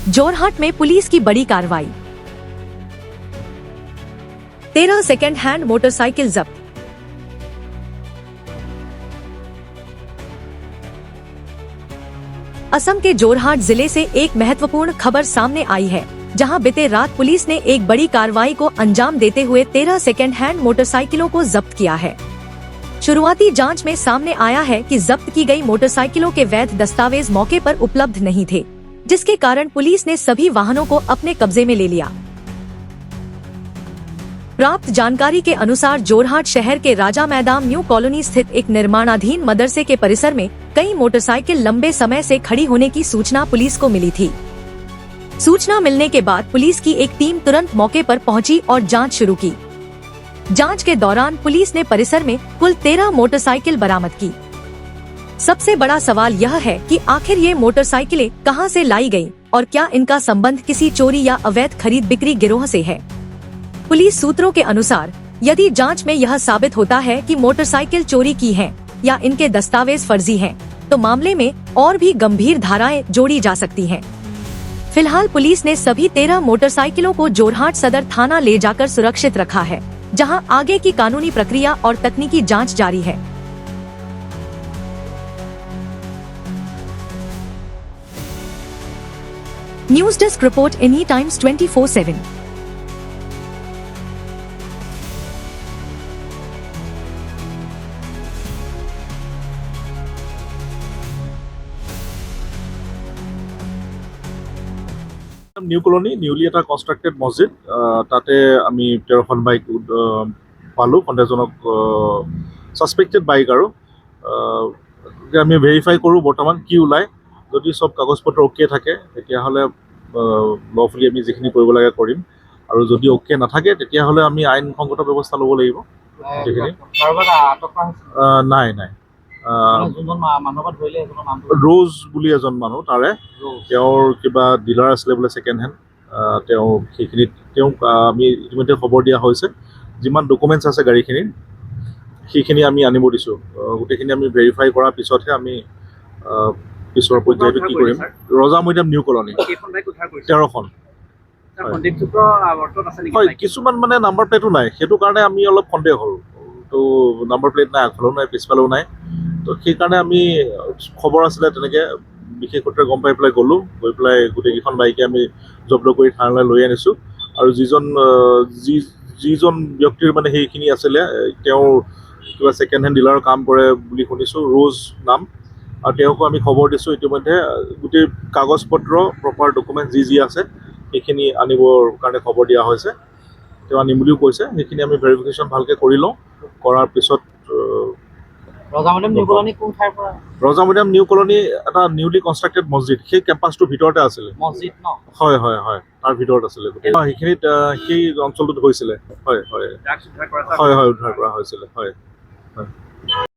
जोरहाट में पुलिस की बड़ी कार्रवाई। 13 सेकेंड हैंड मोटरसाइकिल जब्त। असम के जोरहाट जिले से एक महत्वपूर्ण खबर सामने आई है, जहां बीते रात पुलिस ने एक बड़ी कार्रवाई को अंजाम देते हुए 13 सेकेंड हैंड मोटरसाइकिलों को जब्त किया है। शुरुआती जांच में सामने आया है कि जब्त की गई मोटरसाइकिलों के वैध दस्तावेज मौके पर उपलब्ध नहीं थे, जिसके कारण पुलिस ने सभी वाहनों को अपने कब्जे में ले लिया। प्राप्त जानकारी के अनुसार जोरहाट शहर के राजा मैदान न्यू कॉलोनी स्थित एक निर्माणाधीन मदरसे के परिसर में कई मोटरसाइकिल लंबे समय से खड़ी होने की सूचना पुलिस को मिली थी। सूचना मिलने के बाद पुलिस की एक टीम तुरंत मौके पर पहुंची और जांच शुरू की। जांच के दौरान पुलिस ने परिसर में कुल 13 मोटरसाइकिल बरामद की। सबसे बड़ा सवाल यह है कि आखिर ये मोटरसाइकिलें कहां से लाई गईं और क्या इनका संबंध किसी चोरी या अवैध खरीद बिक्री गिरोह से है। पुलिस सूत्रों के अनुसार यदि जांच में यह साबित होता है कि मोटरसाइकिल चोरी की है या इनके दस्तावेज फर्जी हैं, तो मामले में और भी गंभीर धाराएं जोड़ी जा सकती हैं। फिलहाल पुलिस ने सभी 13 मोटरसाइकिलों को जोरहाट सदर थाना ले जाकर सुरक्षित रखा है, जहां आगे की कानूनी प्रक्रिया और तकनीकी जांच जारी है। News desk report any times 24/7। New colony newly এটা কনষ্ট্ৰাক্টেড মছজিদ, তাতে আমি 13খন বাইক পালোঁ, সন্দেহজনক ছাছপেক্টেড বাইক। আৰু আমি ভেৰিফাই কৰোঁ বৰ্তমান কি ওলায়। যদি চব কাগজ পত্ৰ অ'কে থাকে তেতিয়াহ'লে লফুলি আমি যিখিনি কৰিব লাগে কৰিম, আৰু যদি অ'কে নাথাকে তেতিয়াহ'লে আমি আইনসংগত ব্যৱস্থা ল'ব লাগিব। সেইখিনি নাই নাই ৰ'জ বুলি এজন মানুহ, তাৰে তেওঁৰ কিবা ডিলাৰ আছিলে বোলে ছেকেণ্ড হেণ্ড। তেওঁ সেইখিনিত তেওঁক আমি ইতিমধ্যে খবৰ দিয়া হৈছে। যিমান ডকুমেণ্টছ আছে গাড়ীখিনিৰ সেইখিনি আমি আনিব দিছোঁ। গোটেইখিনি আমি ভেৰিফাই কৰাৰ পিছতহে আমি পিছৰ পৰ্যায়টো কি কৰিম। ৰজা মৈদাম নিউ কলনী 13খন। হয়, কিছুমান মানে নাম্বাৰ প্লেটো নাই, সেইটো কাৰণে আমি অলপ সন্দেহ হ'ল। তো নাম্বাৰ প্লেট নাই, আগফালেও নাই পিছফালেও নাই। তো সেইকাৰণে আমি খবৰ আছিলে তেনেকৈ বিশেষ সূত্ৰে গম পাই পেলাই গ'লোঁ। গৈ পেলাই গোটেইকেইখন বাইকে আমি জব্দ কৰি থানালৈ লৈ আনিছোঁ। আৰু যিজন ব্যক্তিৰ মানে সেইখিনি আছিলে, তেওঁৰ কিবা ছেকেণ্ড হেণ্ড ডিলাৰৰ কাম কৰে বুলি শুনিছোঁ, ৰ'জ নাম। আৰু তেওঁকো আমি খবৰ দিছোঁ ইতিমধ্যে। গোটেই কাগজ পত্ৰ প্ৰপাৰ ডকুমেণ্ট যি আছে সেইখিনি আনিবৰ কাৰণে খবৰ দিয়া হৈছে। তেওঁ আনিম বুলিও কৈছে। সেইখিনি আমি ভেৰিফিকেশ্যন ভালকৈ কৰি লওঁ। কৰাৰ পিছত ৰজা মৈদাম নিউ কলনী এটা নিউলি কনষ্ট্ৰাক্টেড মছজিদ, সেই কেম্পাছটোৰ ভিতৰতে আছিলে। হয় হয় হয়, তাৰ ভিতৰত আছিলে গোটেই। সেইখিনিত সেই অঞ্চলটোত হৈছিলে। হয় হয় হয় হয়, উদ্ধাৰ কৰা হৈছিলে। হয় হয়।